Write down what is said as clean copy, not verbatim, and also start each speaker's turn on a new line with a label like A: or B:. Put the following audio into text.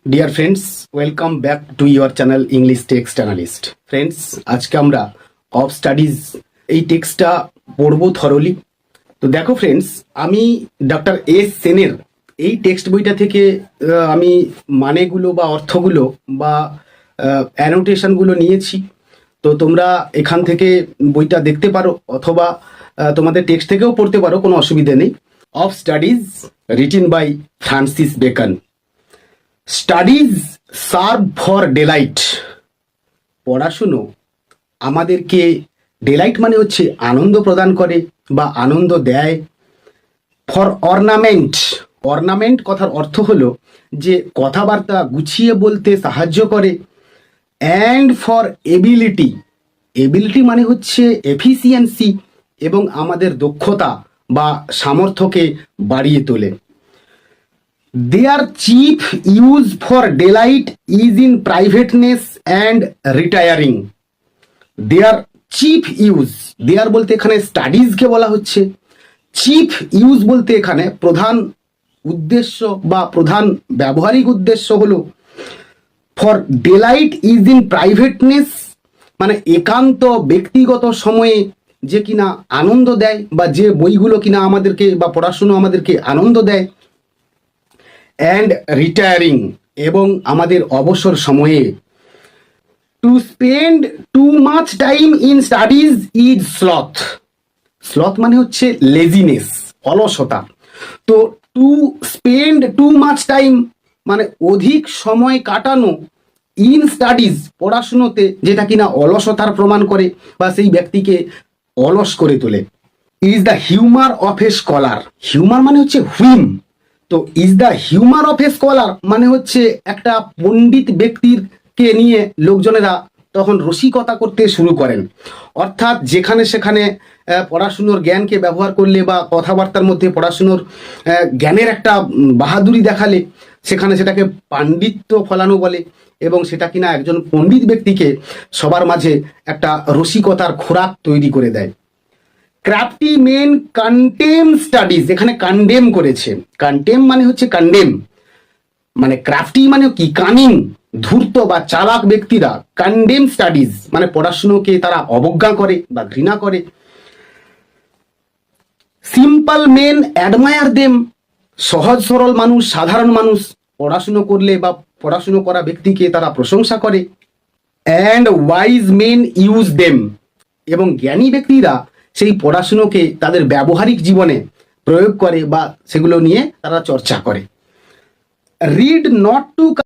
A: Dear friends, welcome back to your channel English text analyst. Friends, আজকে আমরা of studies এই টেক্সটটা পড়বো থরলি। তো দেখো ফ্রেন্ডস, আমি ডক্টর এস সেনের এই টেক্সট বইটা থেকে আমি মানেগুলো বা অর্থগুলো বা অ্যানোটেশনগুলো নিয়েছি। তো তোমরা এখান থেকে বইটা দেখতে পারো অথবা তোমাদের টেক্সট থেকেও পড়তে পারো, কোনো অসুবিধা নেই। Of studies written by Francis Bacon. Studies serve for delight. পড়াশুনো আমাদেরকে, ডেলাইট মানে হচ্ছে আনন্দ প্রদান করে বা আনন্দ দেয়। ফর অর্নামেন্ট, অর্নামেন্ট কথার অর্থ হলো যে কথাবার্তা গুছিয়ে বলতে সাহায্য করে। অ্যান্ড ফর এবিলিটি, এবিলিটি মানে হচ্ছে এফিসিয়েন্সি এবং আমাদের দক্ষতা বা সামর্থ্যকে বাড়িয়ে তোলে। Their chief use for delight is in privateness and retiring. Their chief use, their বলতে এখানে স্টাডিজকে বলা হচ্ছে, চিফ ইউজ বলতে এখানে প্রধান উদ্দেশ্য বা প্রধান ব্যবহারিক উদ্দেশ্য হলো ফর ডেলাইট ইজ ইন প্রাইভেটনেস, মানে একান্ত ব্যক্তিগত সময়ে যে কিনা আনন্দ দেয় বা যে বইগুলো কিনা আমাদেরকে বা পড়াশুনো আমাদেরকে আনন্দ দেয়। অ্যান্ড রিটায়ারিং, এবং আমাদের অবসর সময়ে। To spend too much time in studies is sloth. Sloth মানে হচ্ছে লেজিনেস, অলসতা। তো to spend too much time মানে অধিক সময় কাটানো ইন স্টাডিজ, পড়াশুনোতে, যেটা কিনা অলসতার প্রমাণ করে বা সেই ব্যক্তিকে অলস করে তোলে। Is the humour of A scholar. Humour মানে হচ্ছে হুইম। তো is the humour of A scholar মানে হচ্ছে একটা পণ্ডিত ব্যক্তিকে নিয়ে লোকজনেরা তখন রসিকতা করতে শুরু করেন। অর্থাৎ যেখানে সেখানে পড়াশুনোর জ্ঞানকে ব্যবহার করলে বা কথাবার্তার মধ্যে পড়াশুনোর জ্ঞানের একটা বাহাদুরি দেখালে সেখানে সেটাকে পাণ্ডিত্য ফলানো বলে, এবং সেটা কিনা একজন পণ্ডিত ব্যক্তিকে সবার মাঝে একটা রসিকতার খোরাক তৈরি করে দেয়। ক্রাফটি মেন কন্টেম স্টাডিজ, এখানে কন্ডেম করেছে। কন্টেম মানে হচ্ছে কন্ডেম, মানে ক্রাফটি মানে কি, কানিং, ধূর্ত বা চালাক ব্যক্তিরা কন্ডেম স্টাডিজ মানে পড়াশুনোকে তারা অবজ্ঞা করে বা ঘৃণা করে। সিম্পল মেন অ্যাডমায়ার দেম, সহজ সরল মানুষ, সাধারণ মানুষ পড়াশুনো করলে বা পড়াশুনো করা ব্যক্তিকে তারা প্রশংসা করে। And wise men use them, এবং জ্ঞানী ব্যক্তিরা সেই পড়াশুনোকে তাদের ব্যবহারিক জীবনে প্রয়োগ করে বা সেগুলো নিয়ে তারা চর্চা করে। Read not to